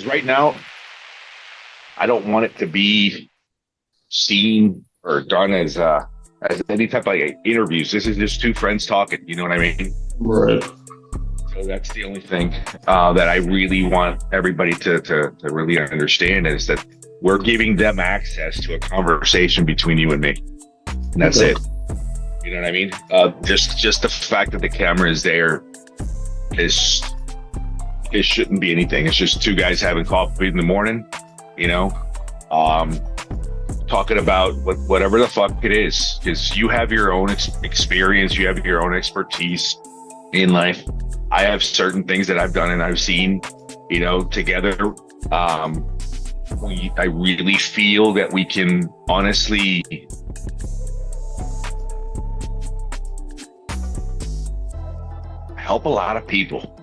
right now, I don't want it to be seen or done as any type of like interviews. This is just two friends talking. You know what I mean? Right. So that's the only thing that I really want everybody to really understand is that we're giving them access to a conversation between you and me, and that's Okay. it. You know what I mean? Just the fact that the camera is there is it shouldn't be anything. It's just two guys having coffee in the morning, you know, um, talking about whatever the fuck it is, because you have your own experience, you have your own expertise in life. I have certain things that I've done and I've seen, together. Um, I really feel that we can honestly help a lot of people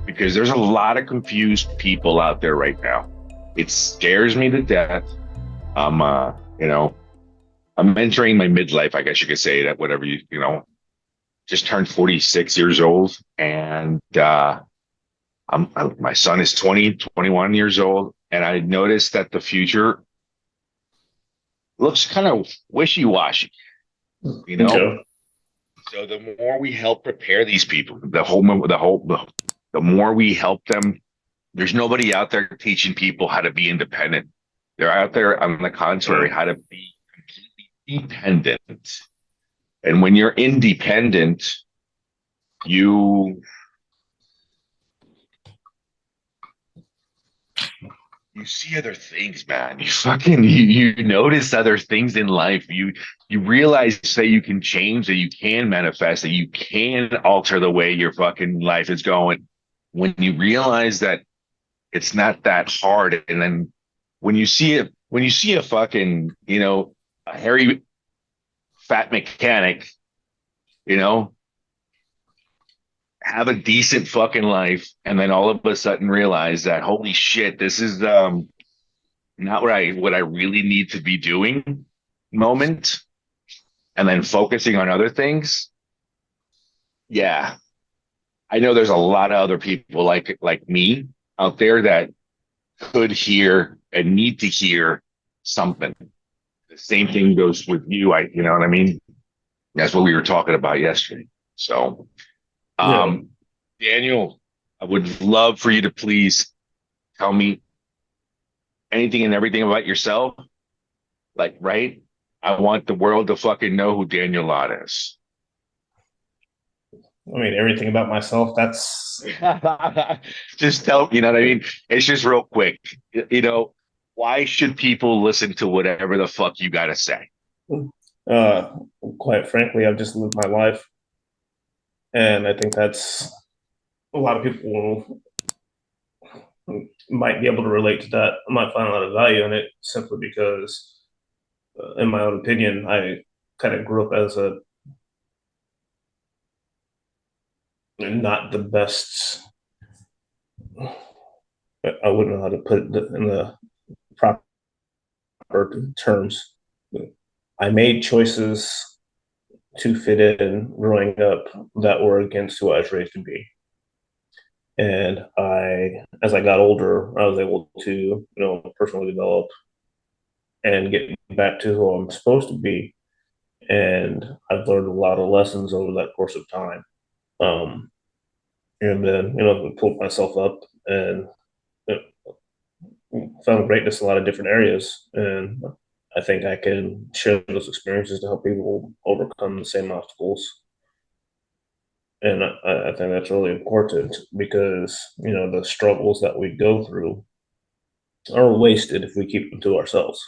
because there's a lot of confused people out there right now. It scares me to death. I'm, I'm entering my midlife, I guess you could say that, whatever just turned 46 years old. And my son is 20, 21 years old. And I noticed that the future looks kind of wishy-washy, you know? Okay. So the more we help prepare these people, the more we help them, there's nobody out there teaching people how to be independent. They're out there, on the contrary, how to be completely dependent. And when you're independent, you you see other things, man. You notice other things in life. You realize that you can change, that you can manifest, that you can alter the way your fucking life is going. When you realize that it's not that hard, and then when you see a fucking, a hairy fat mechanic, you know, have a decent fucking life, and then all of a sudden realize that holy shit, this is not what I really need to be doing moment, and then focusing on other things. Yeah, I know there's a lot of other people like me out there that could hear and need to hear something. The same thing goes with you. You know what I mean? That's what we were talking about yesterday. So, Yeah. um, Daniel, I would love for you to please tell me anything and everything about yourself. Like, right? I want the world to fucking know who Daniel Lott is. I mean, everything about myself, that's Just tell, you know what I mean? It's just real quick. Why should people listen to whatever the fuck you got to say? uh quite frankly, I've just lived my life. And I think that's a lot of people might be able to relate to that. I might find a lot of value in it simply because, in my own opinion, I kind of grew up as a not the best. I wouldn't know how to put it in the proper terms. I made choices to fit in growing up that were against who I was raised to be. And as I got older, I was able to, personally develop and get back to who I'm supposed to be. And I've learned a lot of lessons over that course of time. Um, and then, pulled myself up and found greatness in a lot of different areas. And I think I can share those experiences to help people overcome the same obstacles. And I think that's really important because, the struggles that we go through are wasted if we keep them to ourselves.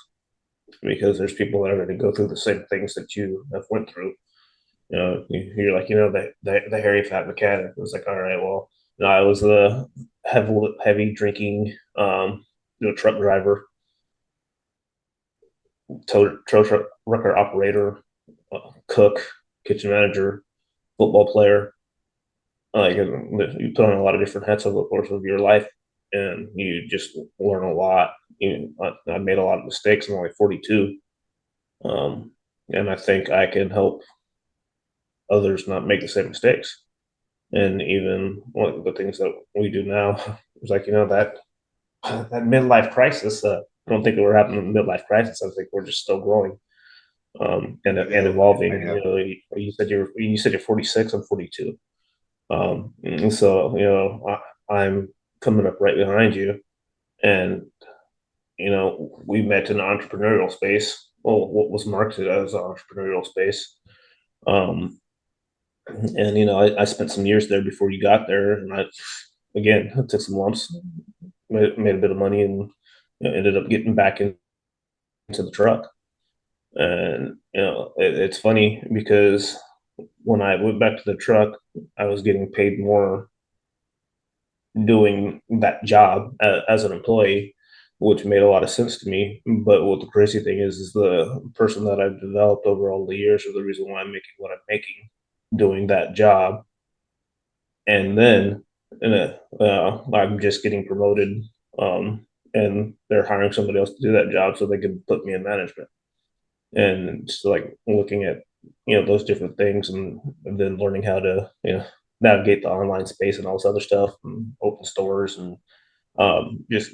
Because there's people that are going to go through the same things that you have went through. You're like, the hairy fat mechanic. It was like, all right, well, I was the heavy drinking, truck driver, tow truck record operator, cook, kitchen manager, football player. You put on a lot of different hats over the course of your life, and you just learn a lot. I made a lot of mistakes. I'm only 42, and I think I can help others not make the same mistakes. And even one of the things that we do now is like, that. that midlife crisis. I don't think we're having a midlife crisis. I think we're just still growing, and I evolving. know. You said you're 46. I'm 42. And so I'm coming up right behind you, and we met in the entrepreneurial space. Well, what was marketed as an entrepreneurial space. Um, and I spent some years there before you got there, and I took some lumps, made a bit of money, and ended up getting back into the truck. And it's funny because when I went back to the truck, I was getting paid more doing that job as an employee, which made a lot of sense to me. But what the crazy thing is the person that I've developed over all the years is the reason why I'm making what I'm making doing that job. And then I'm just getting promoted, and they're hiring somebody else to do that job so they can put me in management. And just like looking at those different things, and then learning how to navigate the online space and all this other stuff, and open stores, and just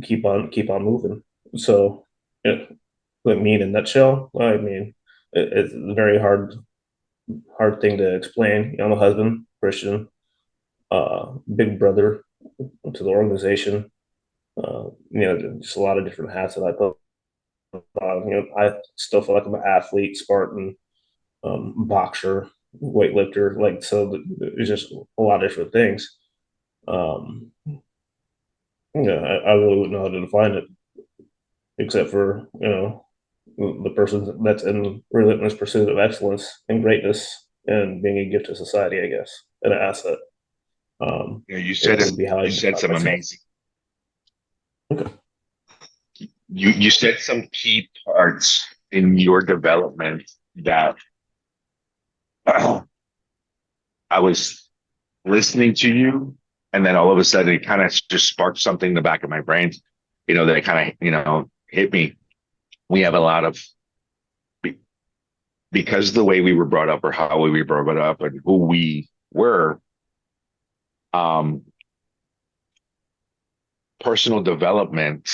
keep on moving. So, what I mean in a nutshell, I mean it's a very hard thing to explain. I'm a husband, Christian, big brother to the organization. Just a lot of different hats that I put on. I still feel like I'm an athlete, Spartan, boxer, weightlifter. Like, so there's just a lot of different things. Um, I really wouldn't know how to define it, except for the person that's in relentless pursuit of excellence and greatness and being a gift to society, I guess, and an asset. You Would be how I you said define some myself. amazing. Okay. You said some key parts in your development that I was listening to you, and then all of a sudden it kind of just sparked something in the back of my brain. That kind of hit me. We have a lot of because the way we were brought up, or how we were brought up, and who we were. Um, Personal development,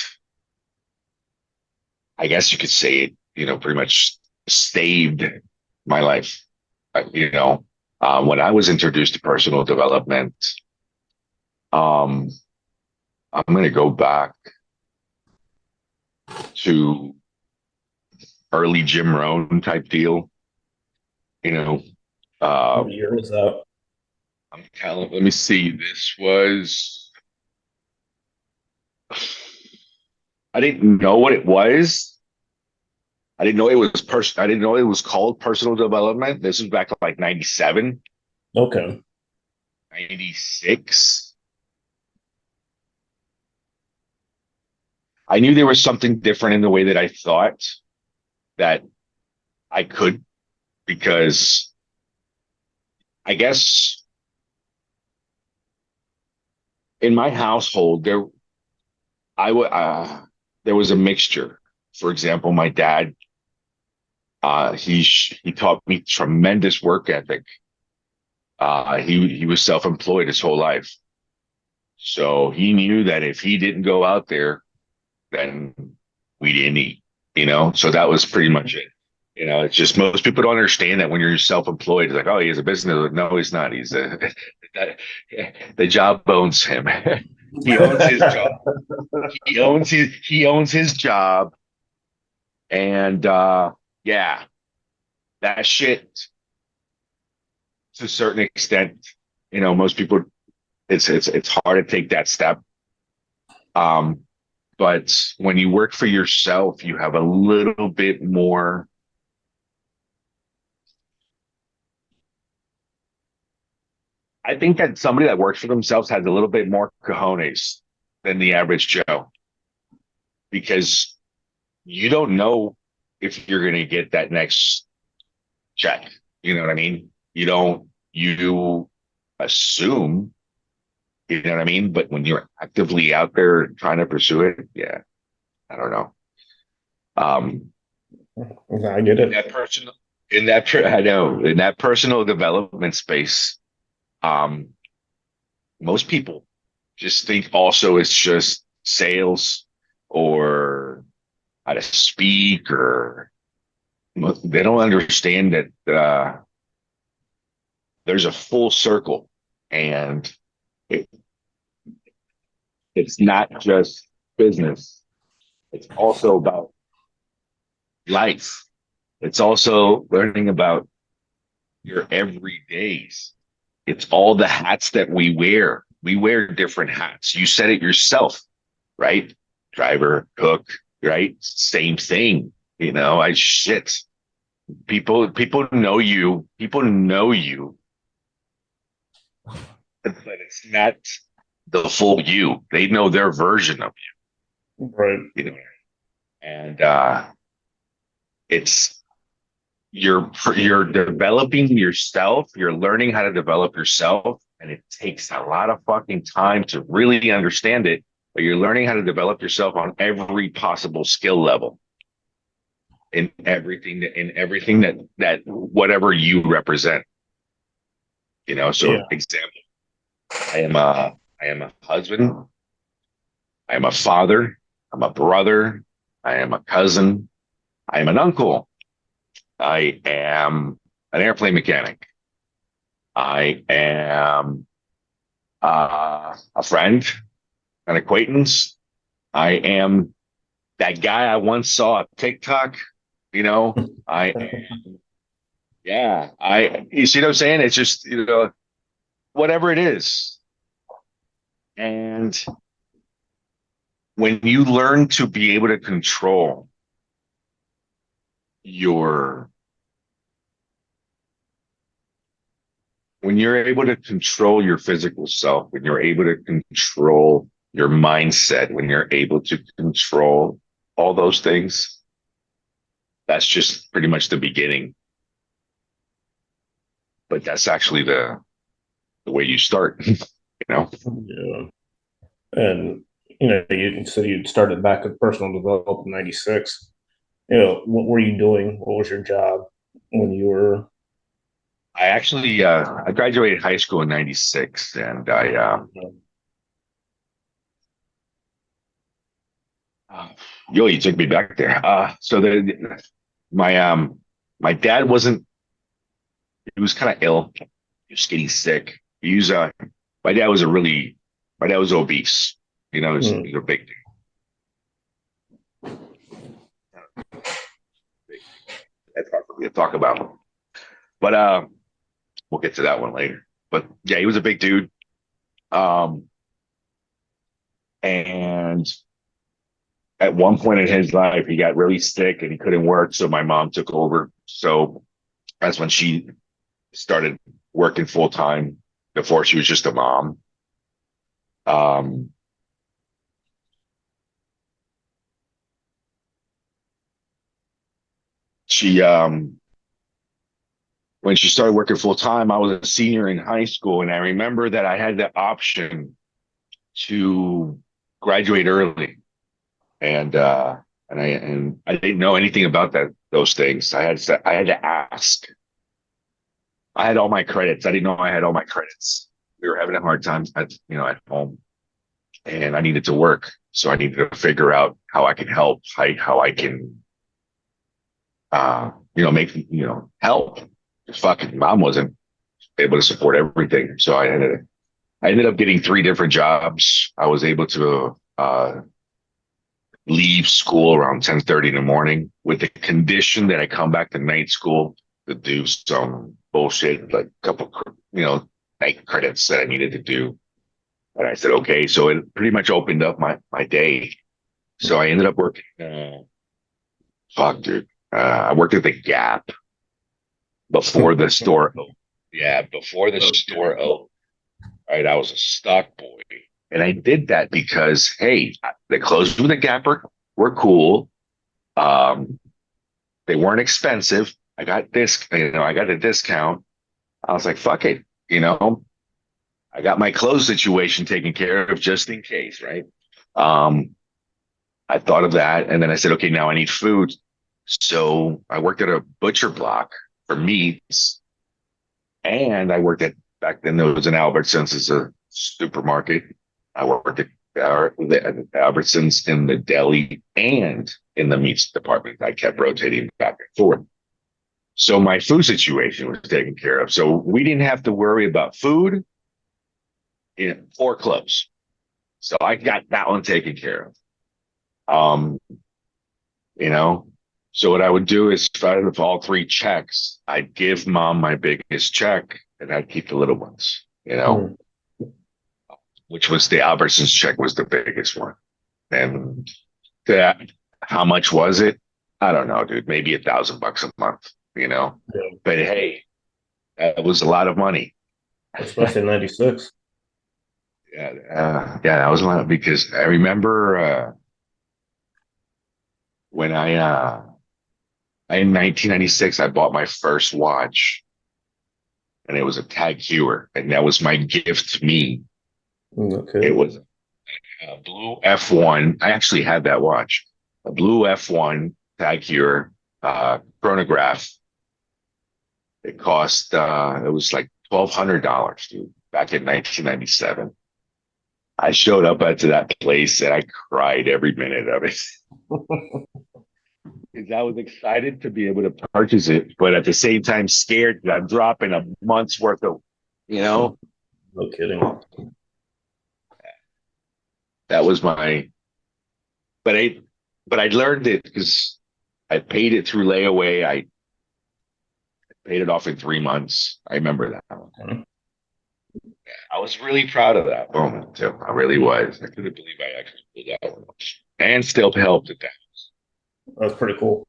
I guess you could say it, pretty much saved my life. When I was introduced to personal development, um, I'm going to go back to early Jim Rohn type deal. You know, uh, What year was that? I'm telling. Let me see. This was. I didn't know what it was. I didn't know it was I didn't know it was called personal development. This was back like 97, Okay. 96. I knew there was something different in the way that I thought that I could, because I guess in my household I would there was a mixture. For example, my dad, he taught me tremendous work ethic. He was self-employed his whole life, so he knew that if he didn't go out there, then we didn't eat. So that was pretty much it. It's just most people don't understand that when you're self-employed, it's like, oh, he has a business. No, he's not. The job owns him. He owns his job. He owns his job. And yeah, that shit, to a certain extent, most people, it's hard to take that step. Um, but when you work for yourself, you have a little bit more. I think that somebody that works for themselves has a little bit more cojones than the average Joe, because you don't know if you're going to get that next check. You know what I mean? You assume, you know what I mean? But when you're actively out there trying to pursue it, yeah, I don't know. Um, I get in it. that personal, I know, in that personal development space, um, most people just think also it's just sales or how to speak, or they don't understand that there's a full circle, and it, it's not just business. It's also about life. It's also learning about your everydays. It's all the hats that we wear. We wear different hats. You said it yourself, right? Driver, cook, right? Same thing. I shit. People know you. People know you, but it's not the full you. They know their version of Right. you. And it's you're developing yourself. You're learning how to develop yourself, and it takes a lot of fucking time to really understand it. But you're learning how to develop yourself on every possible skill level, in everything that whatever you represent. So Yeah. example, I am a husband, I am a father, I'm a brother, I am a cousin, I am an uncle, I am an airplane mechanic, I am a friend, an acquaintance, I am that guy I once saw on TikTok. I am, yeah, you see what I'm saying? It's just, whatever it is. And when you learn to be able to control your, when you're able to control your physical self, when you're able to control your mindset, when you're able to control all those things, that's just pretty much the beginning. But that's actually the way you start, you know? Yeah. And you said you started back with personal development in '96. What were you doing? What was your job when you were? I graduated high school in '96, and uh, you took me back there. My my dad wasn't, he was kind of ill. He was getting sick. My dad was my dad was obese. He's a big, that's hard for me to talk about. But we'll get to that one later. But yeah, he was a big dude. Um, and at one point in his life, he got really sick and he couldn't work. So my mom took over. So that's when she started working full time. Before, she was just a mom. Um, she When she started working full time, I was a senior in high school, and I remember that I had the option to graduate early, and I didn't know anything about those things. I had to ask. I had all my credits. I didn't know I had all my credits. We were having a hard time at home, and I needed to work. So I needed to figure out how I can help, how I can, make, help. Fucking mom wasn't able to support everything. So I ended up getting three different jobs. I was able to, leave school around 10:30 in the morning with the condition that I come back to night school to do some bullshit, like a couple, night credits that I needed to do. And I said, okay. So it pretty much opened up my day. So I ended up working, fuck, dude. I worked at the Gap before the store. Yeah, before the Okay. store opened. Right, I was a stock boy, and I did that because, hey, the clothes from the Gap were cool. Um, they weren't expensive. I got this, I got a discount. I was like, fuck it, I got my clothes situation taken care of just in case, right? Um, I thought of that, and then I said, okay, now I need food. So I worked at a butcher block for meats, and I worked at, back then there was an Albertsons as a supermarket. I worked at the Albertsons in the deli and in the meats department. I kept rotating back and forth. So my food situation was taken care of. So we didn't have to worry about food or clothes. So I got that one taken care of. Um, you know, so what I would do is if I had all three checks, I'd give mom my biggest check and I'd keep the little ones, Mm. which was the Albertsons check was the biggest one. And that, how much was it? I don't know, dude. Maybe $1,000 a month. Yeah. But hey, that was a lot of money. Especially in '96. Yeah, that was a lot because I remember when in 1996 I bought my first watch, and it was a Tag Heuer, and that was my gift to me. It Okay. was a blue F1. I actually had that watch, a blue F1 Tag Heuer chronograph. It cost it was like $1,200, dude, back in 1997. I showed up to that place and I cried every minute of it because I was excited to be able to purchase it, but at the same time scared that I'm dropping a month's worth of, you know, No kidding. that was my, but I learned it because I paid it through layaway. I paid it off in 3 months. I remember that. Mhm. I was really proud of that moment too. I really was. I couldn't believe I actually did that one and still helped at that. That's pretty cool.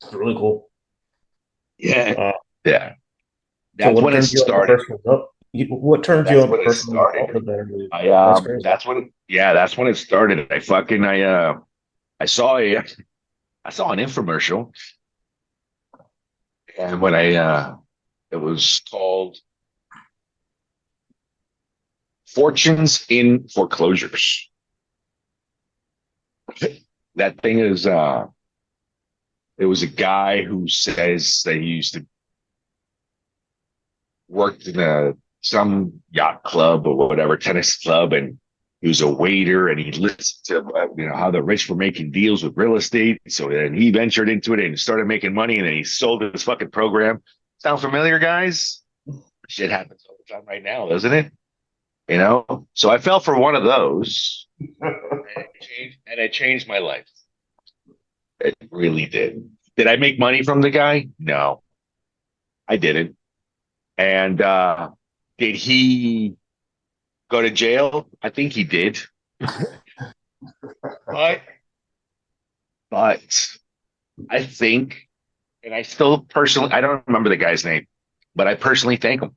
It's really cool. Yeah. Uh, Yeah. so That's what when it turned you on to started. personal development? What turned you That's on to when it personal started. development? Then? I That's crazy. that's when it started. I saw I saw an infomercial, and when it was called Fortunes in Foreclosures. That thing is it was a guy who says that he used to worked in some yacht club or whatever, tennis club, and he was a waiter, and he listened to how the rich were making deals with real estate. So then he ventured into it and started making money, and then he sold his fucking program. Sound familiar, guys? Shit happens all the time right now, doesn't it? So I fell for one of those, and it changed my life. It really did. Did I make money from the guy? No, I didn't. And did he go to jail? I think he did. But but I think, and I still personally, I don't remember the guy's name, but I personally thank him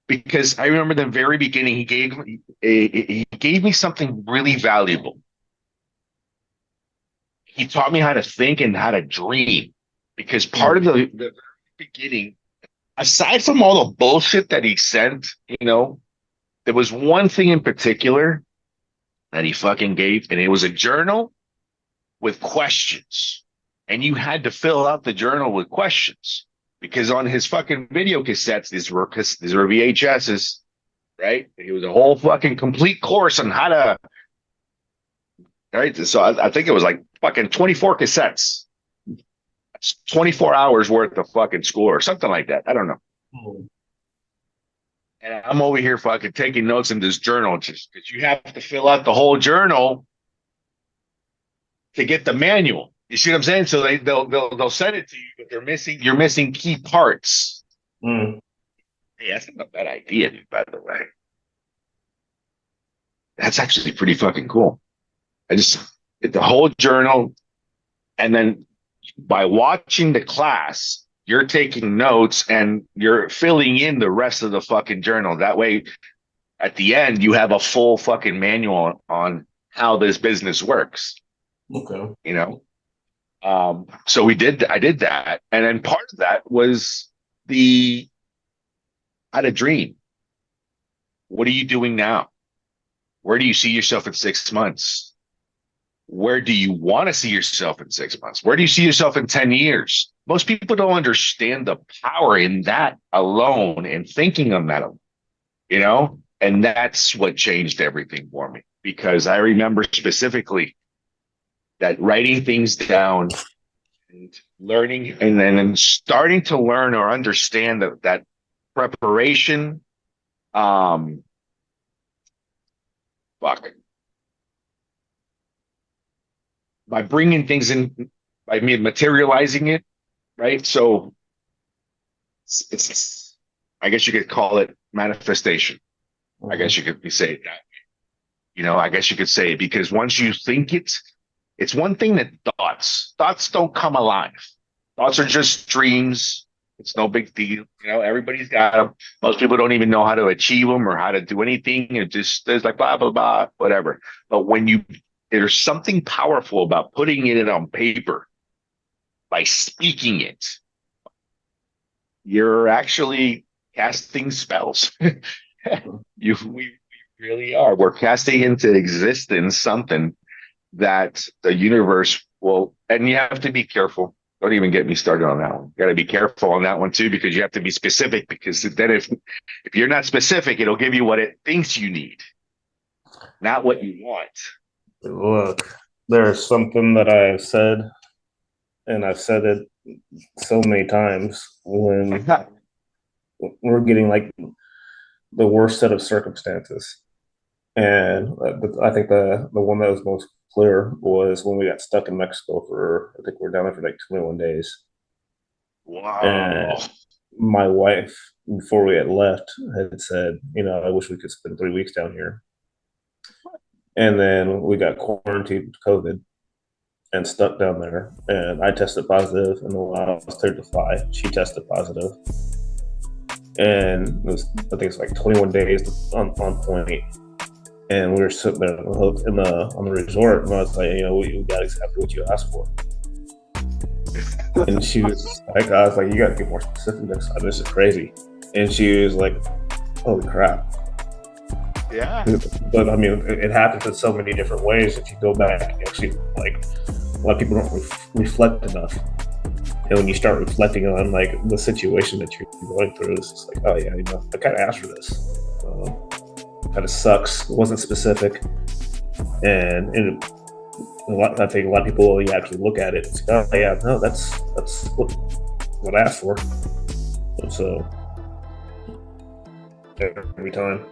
because I remember the very beginning he gave me something really valuable. He taught me how to think and how to dream because part of the very beginning, aside from all the bullshit that he sent, there was one thing in particular that he fucking gave, and it was a journal with questions. And you had to fill out the journal with questions because on his fucking video cassettes, these were VHSs, right? It was a whole fucking complete course on how to, right? So I think it was like fucking 24 cassettes. It's 24 hours worth of fucking school or something like that. I don't know. And I'm over here fucking taking notes in this journal just because you have to fill out the whole journal to get the manual. You see what I'm saying? So they'll send it to you, but you're missing key parts. Mm. Hey, that's not a bad idea, dude, by the way. That's actually pretty fucking cool. I just get the whole journal, and then by watching the class, you're taking notes and you're filling in the rest of the fucking journal. That way, at the end, you have a full fucking manual on how this business works. Okay. So I did that. And then part of that was the how to dream. What are you doing now? Where do you see yourself in 6 months? Where do you want to see yourself in 6 months? Where do you see yourself in 10 years? Most people don't understand the power in that alone and thinking of that, and that's what changed everything for me. because I remember specifically that writing things down and learning and then starting to learn or understand that preparation, um, fuck, by bringing things in, by me materializing it, right? So it's I guess you could call it manifestation. I Mhm. guess you could say that. I guess you could say because once you think it's one thing that thoughts don't come alive. Thoughts are just dreams. It's no big deal. Everybody's got them. Most people don't even know how to achieve them or how to do anything. It just there's like blah blah blah whatever. But there's something powerful about putting it on paper by speaking it. You're actually casting spells. We really are. We're casting into existence something that the universe will, and you have to be careful. Don't even get me started on that one. You got to be careful on that one too, because you have to be specific. Because then, if you're not specific, it'll give you what it thinks you need, not what you want. Look, there's something that I've said, and I've said it so many times when we're getting like the worst set of circumstances. And I think the one that was most clear was when we got stuck in Mexico for, I think we were down there for like 21 days. Wow. And my wife, before we had left, had said, I wish we could spend 3 weeks down here. And then we got quarantined with COVID and stuck down there. And I tested positive, and when I was cleared to fly, she tested positive. And I think it's like 21 days on point. And we were sitting there on the resort, and I was like, we got exactly what you asked for. And she was like, I was like, you got to get more specific next time. This is crazy. And she was like, holy crap. Yeah. But I mean, it happens in so many different ways. If you go back, actually, like a lot of people don't reflect enough. And when you start reflecting on like the situation that you're going through, it's just like, oh yeah, I kind of asked for this. Kind of sucks. It wasn't specific, and I think a lot of people, when you actually look at it, it's like, oh yeah, no, that's what I asked for. So every time.